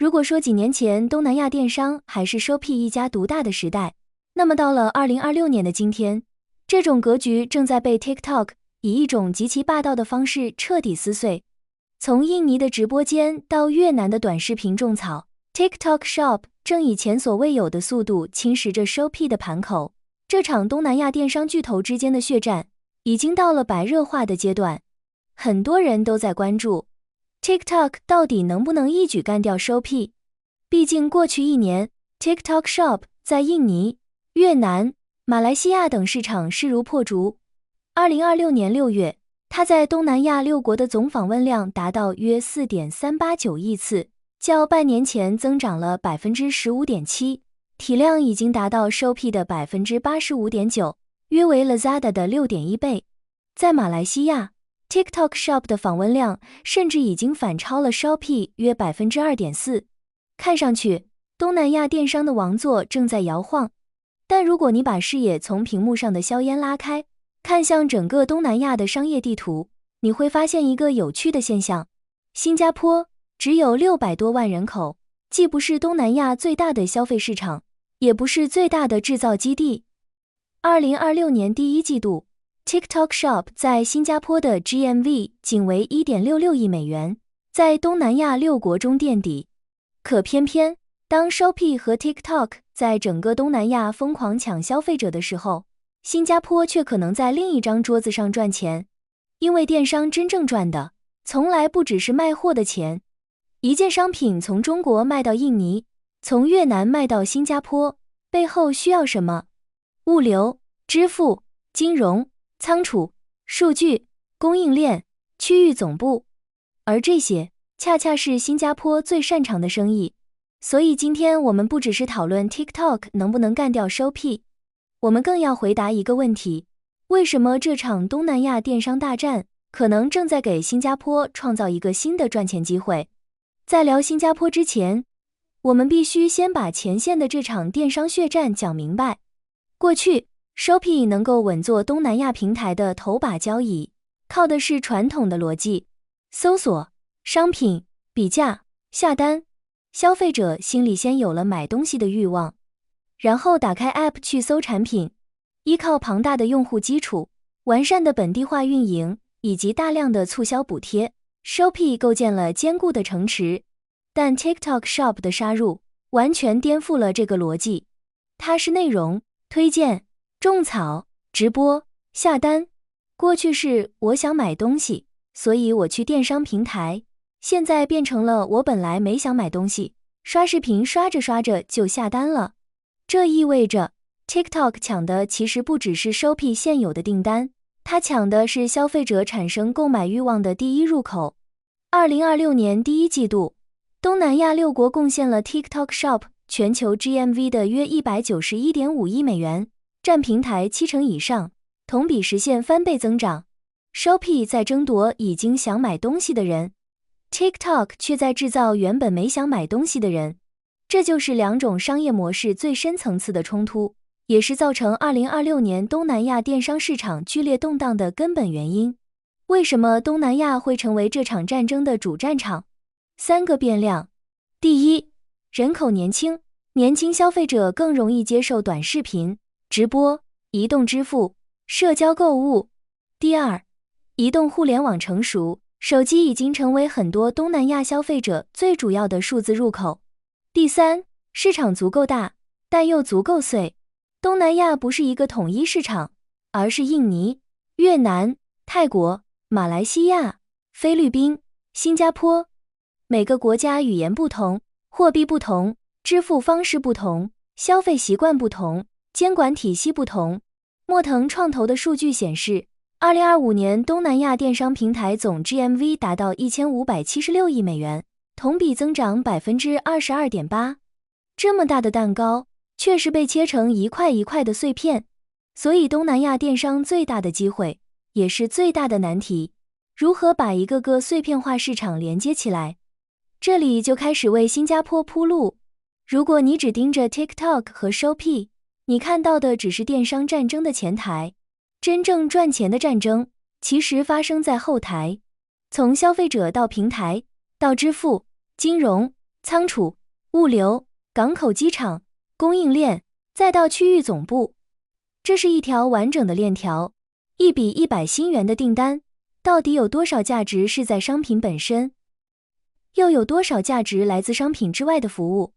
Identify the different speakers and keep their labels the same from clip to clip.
Speaker 1: 如果说几年前东南亚电商还是 Shopee 一家独大的时代，那么到了2026年的今天，这种格局正在被 TikTok 以一种极其霸道的方式彻底撕碎。从印尼的直播间到越南的短视频种草， TikTok Shop 正以前所未有的速度侵蚀着 Shopee 的盘口。这场东南亚电商巨头之间的血战已经到了白热化的阶段，很多人都在关注 TikTok 到底能不能一举干掉 Shopee。 毕竟过去一年 TikTok Shop 在印尼、越南、马来西亚等市场势如破竹。2026年6月，它在东南亚6国的总访问量达到约 4.389 亿次，较半年前增长了 15.7%， 体量已经达到 Shopee 的 85.9%， 约为 Lazada 的 6.1 倍。在马来西亚， TikTok Shop 的访问量甚至已经反超了 Shopee 约 2.4%。 看上去，东南亚电商的王座正在摇晃。但如果你把视野从屏幕上的硝烟拉开，看向整个东南亚的商业地图，你会发现一个有趣的现象：新加坡只有600多万人口，既不是东南亚最大的消费市场，也不是最大的制造基地。2026年第一季度， TikTok Shop 在新加坡的 GMV 仅为 1.66 亿美元，在东南亚6国中垫底。可偏偏，当 Shopee 和 TikTok 在整个东南亚疯狂抢消费者的时候，新加坡却可能在另一张桌子上赚钱。因为电商真正赚的，从来不只是卖货的钱。一件商品从中国卖到印尼，从越南卖到新加坡，背后需要什么？物流、支付、金融、仓储、数据、供应链、区域总部。而这些，恰恰是新加坡最擅长的生意。所以今天我们不只是讨论 TikTok 能不能干掉 Shopee， 我们更要回答一个问题：为什么这场东南亚电商大战可能正在给新加坡创造一个新的赚钱机会？在聊新加坡之前，我们必须先把前线的这场电商血战讲明白。过去 Shopee 能够稳坐东南亚平台的头把交椅，靠的是传统的逻辑：搜索、商品、比价、下单。消费者心里先有了买东西的欲望，然后打开 App 去搜产品。依靠庞大的用户基础、完善的本地化运营以及大量的促销补贴， Shopee 构建了坚固的城池。但 TikTok Shop 的杀入完全颠覆了这个逻辑。它是内容、推荐、种草、直播、下单。过去是我想买东西，所以我去电商平台。现在变成了我本来没想买东西，刷视频刷着刷着就下单了。这意味着 TikTok 抢的其实不只是 Shopee 现有的订单，它抢的是消费者产生购买欲望的第一入口。2026年第一季度，东南亚6国贡献了 TikTok Shop 全球 GMV 的约 191.5 亿美元，占平台70%以上，同比实现翻倍增长。Shopee 在争夺已经想买东西的人， TikTok 却在制造原本没想买东西的人。这就是两种商业模式最深层次的冲突，也是造成2026年东南亚电商市场剧烈动荡的根本原因。为什么东南亚会成为这场战争的主战场？3个变量。第一，人口年轻，年轻消费者更容易接受短视频、直播、移动支付、社交购物。第二，移动互联网成熟，手机已经成为很多东南亚消费者最主要的数字入口。第三，市场足够大，但又足够碎。东南亚不是一个统一市场，而是印尼、越南、泰国、马来西亚、菲律宾、新加坡。每个国家语言不同，货币不同，支付方式不同，消费习惯不同，监管体系不同。莫腾创投的数据显示，2025年东南亚电商平台总 GMV 达到1576亿美元，同比增长 22.8%。 这么大的蛋糕却是被切成一块一块的碎片。所以东南亚电商最大的机会，也是最大的难题，如何把一个个碎片化市场连接起来。这里就开始为新加坡铺路。如果你只盯着 TikTok 和 Shopee， 你看到的只是电商战争的前台。真正赚钱的战争其实发生在后台，从消费者到平台，到支付、金融、仓储、物流、港口、机场、供应链，再到区域总部。这是一条完整的链条。一笔100新元的订单，到底有多少价值是在商品本身？又有多少价值来自商品之外的服务？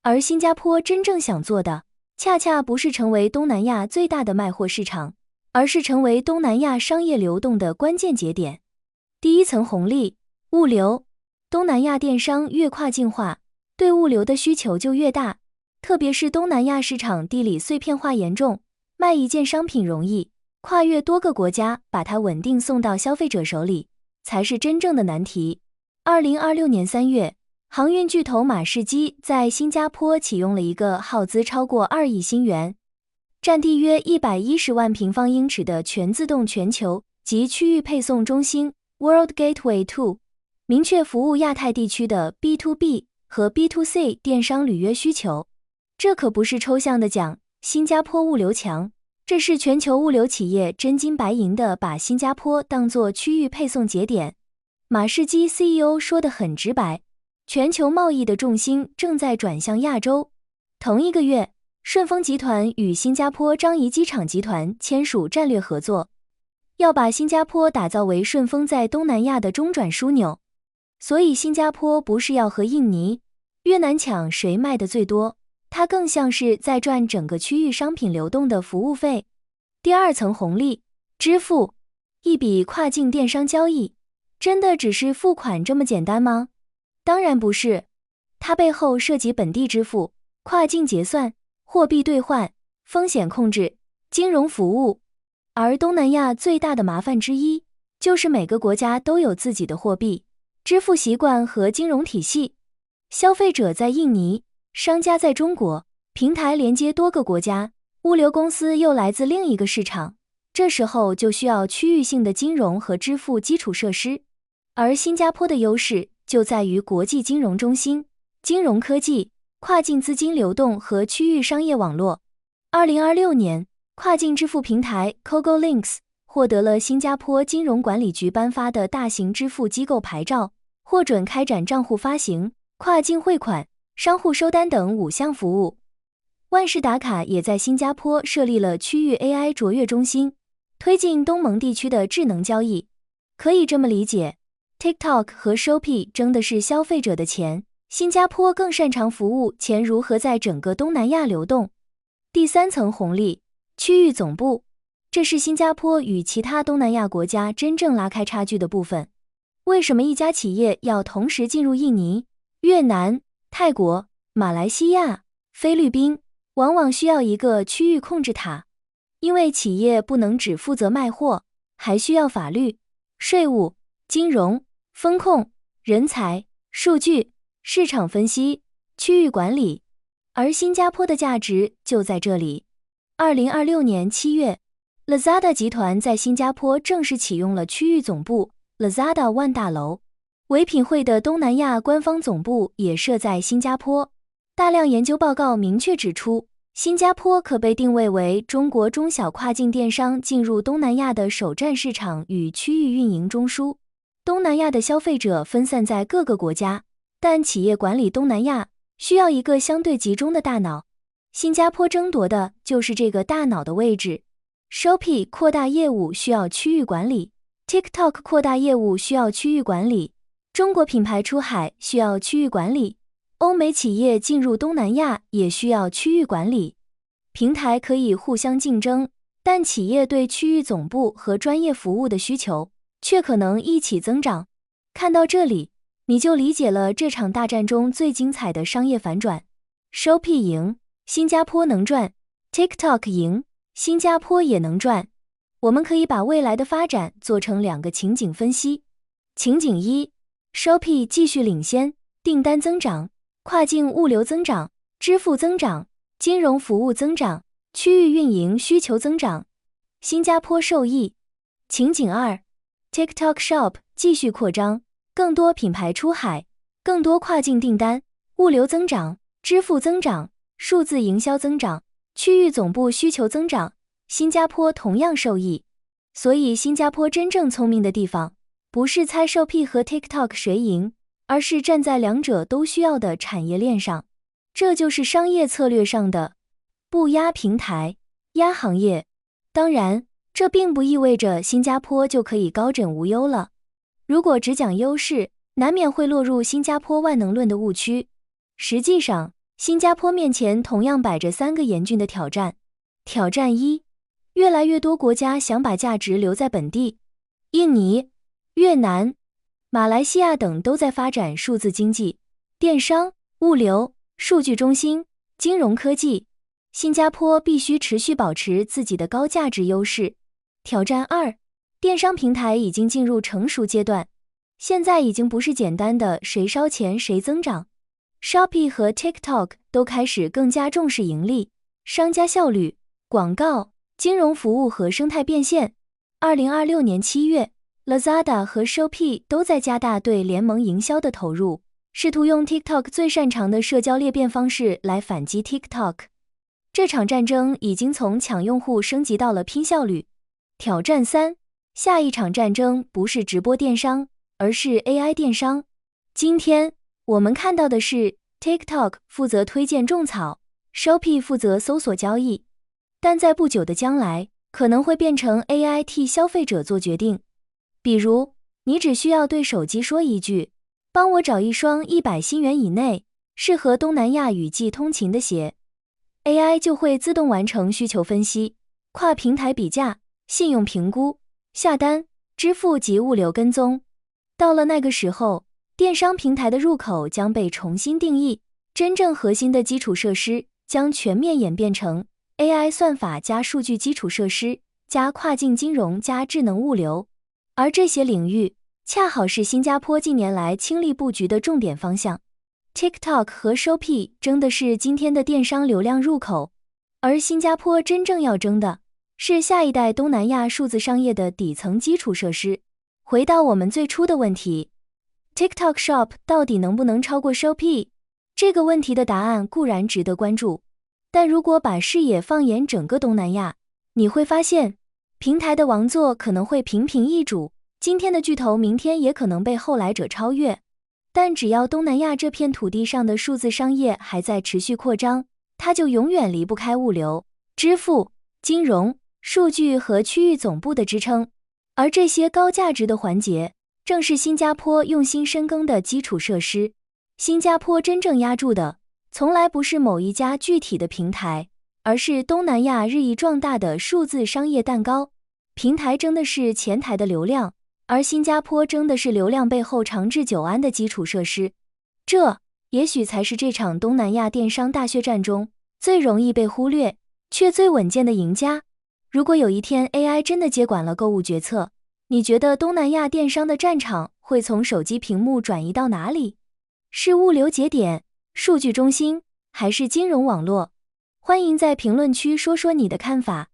Speaker 1: 而新加坡真正想做的，恰恰不是成为东南亚最大的卖货市场，而是成为东南亚商业流动的关键节点。第一层红利，物流。东南亚电商越跨境化，对物流的需求就越大，特别是东南亚市场地理碎片化严重，卖一件商品容易，跨越多个国家把它稳定送到消费者手里，才是真正的难题。2026年3月，航运巨头马士基在新加坡启用了一个耗资超过2亿新元，占地约110万平方英尺的全自动全球及区域配送中心 World Gateway 2， 明确服务亚太地区的 B2B 和 B2C 电商履约需求。这可不是抽象的讲新加坡物流强，这是全球物流企业真金白银的把新加坡当作区域配送节点。马士基 CEO 说得很直白，全球贸易的重心正在转向亚洲。同一个月，顺丰集团与新加坡樟宜机场集团签署战略合作，要把新加坡打造为顺丰在东南亚的中转枢纽。所以新加坡不是要和印尼、越南抢谁卖的最多，它更像是在赚整个区域商品流动的服务费。第二层红利，支付。一笔跨境电商交易，真的只是付款这么简单吗？当然不是，它背后涉及本地支付、跨境结算、货币兑换、风险控制、金融服务。而东南亚最大的麻烦之一，就是每个国家都有自己的货币、支付习惯和金融体系。消费者在印尼，商家在中国，平台连接多个国家，物流公司又来自另一个市场，这时候就需要区域性的金融和支付基础设施。而新加坡的优势就在于国际金融中心、金融科技、跨境资金流动和区域商业网络。2026年，跨境支付平台 CogoLinks 获得了新加坡金融管理局颁发的大型支付机构牌照，获准开展账户发行、跨境汇款、商户收单等5项服务。万事达卡也在新加坡设立了区域 AI 卓越中心，推进东盟地区的智能交易。可以这么理解， TikTok 和 Shopee 争的是消费者的钱，新加坡更擅长服务钱如何在整个东南亚流动。第三层红利，区域总部。这是新加坡与其他东南亚国家真正拉开差距的部分。为什么一家企业要同时进入印尼、越南、泰国、马来西亚、菲律宾，往往需要一个区域控制塔？因为企业不能只负责卖货，还需要法律、税务、金融、风控、人才、数据、市场分析、区域管理。而新加坡的价值就在这里。2026年7月，Lazada 集团在新加坡正式启用了区域总部 Lazada One 大楼，唯品会的东南亚官方总部也设在新加坡。大量研究报告明确指出，新加坡可被定位为中国中小跨境电商进入东南亚的首站市场与区域运营中枢。东南亚的消费者分散在各个国家，但企业管理东南亚需要一个相对集中的大脑。新加坡争夺的就是这个大脑的位置。Shopee 扩大业务需要区域管理， TikTok 扩大业务需要区域管理，中国品牌出海需要区域管理，欧美企业进入东南亚也需要区域管理。平台可以互相竞争，但企业对区域总部和专业服务的需求却可能一起增长。看到这里，你就理解了这场大战中最精彩的商业反转。Shopee 赢，新加坡能赚； TikTok 赢，新加坡也能赚。我们可以把未来的发展做成2个情景分析。情景1， Shopee 继续领先，订单增长，跨境物流增长，支付增长，金融服务增长，区域运营需求增长，新加坡受益。情景2， TikTok Shop 继续扩张，更多品牌出海，更多跨境订单，物流增长，支付增长，数字营销增长，区域总部需求增长，新加坡同样受益。所以新加坡真正聪明的地方，不是猜Shopee和 TikTok 谁赢，而是站在两者都需要的产业链上。这就是商业策略上的不压平台，压行业。当然，这并不意味着新加坡就可以高枕无忧了。如果只讲优势，难免会落入新加坡万能论的误区。实际上，新加坡面前同样摆着3个严峻的挑战。挑战1，越来越多国家想把价值留在本地。印尼、越南、马来西亚等都在发展数字经济、电商、物流、数据中心、金融科技。新加坡必须持续保持自己的高价值优势。挑战2，电商平台已经进入成熟阶段，现在已经不是简单的谁烧钱谁增长。Shopee 和 TikTok 都开始更加重视盈利、商家效率、广告、金融服务和生态变现。2026年7月 ，Lazada 和 Shopee 都在加大对联盟营销的投入，试图用 TikTok 最擅长的社交裂变方式来反击 TikTok。这场战争已经从抢用户升级到了拼效率。挑战3，下一场战争不是直播电商，而是 AI 电商。今天我们看到的是 TikTok 负责推荐种草， Shopee 负责搜索交易，但在不久的将来，可能会变成 AI 替消费者做决定。比如，你只需要对手机说一句，帮我找一双100新元以内，适合东南亚雨季通勤的鞋。AI 就会自动完成需求分析、跨平台比价、信用评估、下单、支付及物流跟踪。到了那个时候，电商平台的入口将被重新定义，真正核心的基础设施将全面演变成 AI 算法加数据基础设施加跨境金融加智能物流。而这些领域恰好是新加坡近年来倾力布局的重点方向。TikTok 和 Shopee 争的是今天的电商流量入口，而新加坡真正要争的是下一代东南亚数字商业的底层基础设施。回到我们最初的问题， TikTok Shop 到底能不能超过 Shopee？ 这个问题的答案固然值得关注，但如果把视野放眼整个东南亚，你会发现平台的王座可能会频频易主，今天的巨头明天也可能被后来者超越。但只要东南亚这片土地上的数字商业还在持续扩张，它就永远离不开物流、支付、金融、数据和区域总部的支撑。而这些高价值的环节，正是新加坡用心深耕的基础设施。新加坡真正压住的，从来不是某一家具体的平台，而是东南亚日益壮大的数字商业蛋糕。平台争的是前台的流量，而新加坡争的是流量背后长治久安的基础设施。这也许才是这场东南亚电商大血战中最容易被忽略却最稳健的赢家。如果有一天 AI 真的接管了购物决策，你觉得东南亚电商的战场会从手机屏幕转移到哪里？是物流节点、数据中心，还是金融网络？欢迎在评论区说说你的看法。